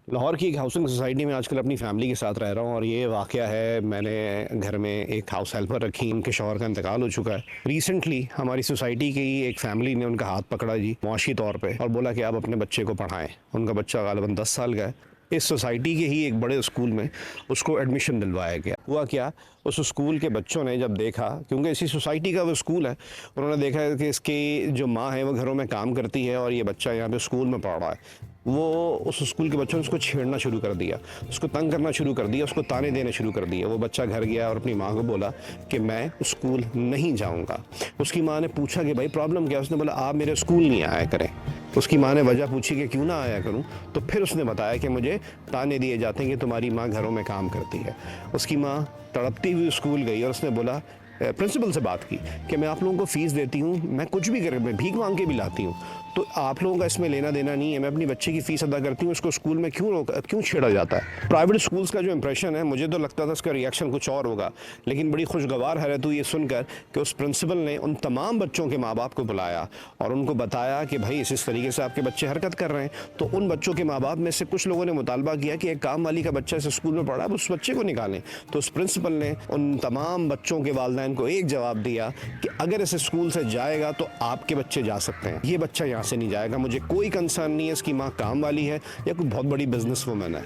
लाहौर की एक housing society में आजकल अपनी फैमिली के साथ रह रहा हूँ और ये वाक़या है, मैंने घर में एक हाउस हेल्पर रखी, उनके शौहर का इंतकाल हो चुका है। रिसेंटली हमारी सोसाइटी की एक फैमिली ने उनका हाथ पकड़ा जी मुआशी तौर पे और बोला कि आप अपने बच्चे को पढ़ाएं। उनका बच्चा गालिबन 10 साल का है। इस सोसाइटी के ही एक बड़े स्कूल में उसको एडमिशन दिलवाया गया। हुआ क्या, उस स्कूल के बच्चों ने जब देखा, क्योंकि इसी सोसाइटी का वो स्कूल है, उन्होंने देखा कि इसकी जो माँ है वो घरों में काम करती है और ये बच्चा यहाँ पे स्कूल में पढ़ रहा है। वो उस स्कूल के बच्चों ने उसको छेड़ना शुरू कर दिया, उसको तंग करना शुरू कर दिया, उसको ताने देने शुरू कर दिए। वो बच्चा घर गया और अपनी माँ को बोला कि मैं स्कूल नहीं जाऊँगा। उसकी माँ ने पूछा कि भाई प्रॉब्लम क्या है? उसने बोला आप मेरे स्कूल नहीं आया करें। उसकी माँ ने वजह पूछी कि क्यों ना आया करूं, तो फिर उसने बताया कि मुझे ताने दिए जाते हैं कि तुम्हारी माँ घरों में काम करती है। उसकी माँ तड़पती हुई स्कूल गई और उसने बोला, प्रिंसिपल से बात की कि मैं आप लोगों को फ़ीस देती हूँ, मैं कुछ भी कर, मैं भीख मांग के भी लाती हूँ, तो आप लोगों का इसमें लेना देना नहीं है। मैं अपनी बच्चे की फ़ीस अदा करती हूँ, उसको स्कूल में क्यों छेड़ा जाता है? प्राइवेट स्कूल्स का जो इंप्रेशन है, मुझे तो लगता था उसका रिएक्शन कुछ और होगा, लेकिन बड़ी खुशगवार हैरत हुई ये सुनकर कि उस प्रिंसिपल ने उन तमाम बच्चों के माँ बाप को बुलाया और उनको बताया कि भाई इस तरीके से आपके बच्चे हरकत कर रहे हैं। तो उन बच्चों के माँ बाप में से कुछ लोगों ने मुतालबा किया कि एक काम वाली का बच्चा इस स्कूल में पढ़ा है, उस बच्चे को निकालें। तो उस प्रिंसिपल ने उन तमाम बच्चों के वालिदैन को एक जवाब दिया कि अगर इस स्कूल से जाएगा तो आपके बच्चे जा सकते हैं, ये बच्चा यहाँ से नहीं जाएगा। मुझे कोई कंसर्न नहीं है इसकी माँ काम वाली है या कोई बहुत बड़ी बिजनेस वुमन है।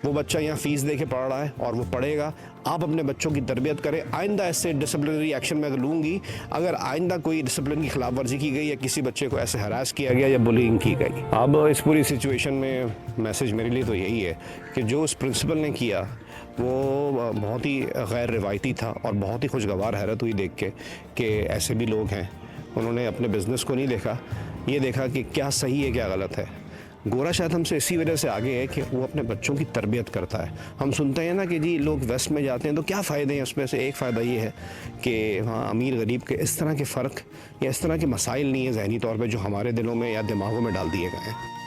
वो बच्चा यहाँ फीस दे के पढ़ रहा है और वो पढ़ेगा। आप अपने बच्चों की तरबियत करें। आइंदा ऐसे डिसिप्लिनरी एक्शन मैं लूँगी अगर आइंदा कोई डिसिप्लिन की खिलाफ वर्जी की गई या किसी बच्चे को ऐसे हरास किया गया या बुलिंग की गई। अब इस पूरी सिचुएशन में मैसेज मेरे लिए तो यही है कि जो उस प्रिंसिपल ने किया वो बहुत ही गैर रिवायती था और बहुत ही खुशगवार हैरत हुई देख के कि ऐसे भी लोग हैं। उन्होंने अपने बिज़नेस को नहीं देखा, ये देखा कि क्या सही है क्या गलत है। गोरा शायद हमसे इसी वजह से आगे है कि वो अपने बच्चों की तरबियत करता है। हम सुनते हैं ना कि जी लोग वेस्ट में जाते हैं तो क्या फ़ायदे हैं, उसमें से एक फ़ायदा ये है कि हाँ, अमीर गरीब के इस तरह के फ़र्क या इस तरह के मसाइल नहीं है ज़हनी तौर पे जो हमारे दिलों में या दिमागों में डाल दिए गए हैं।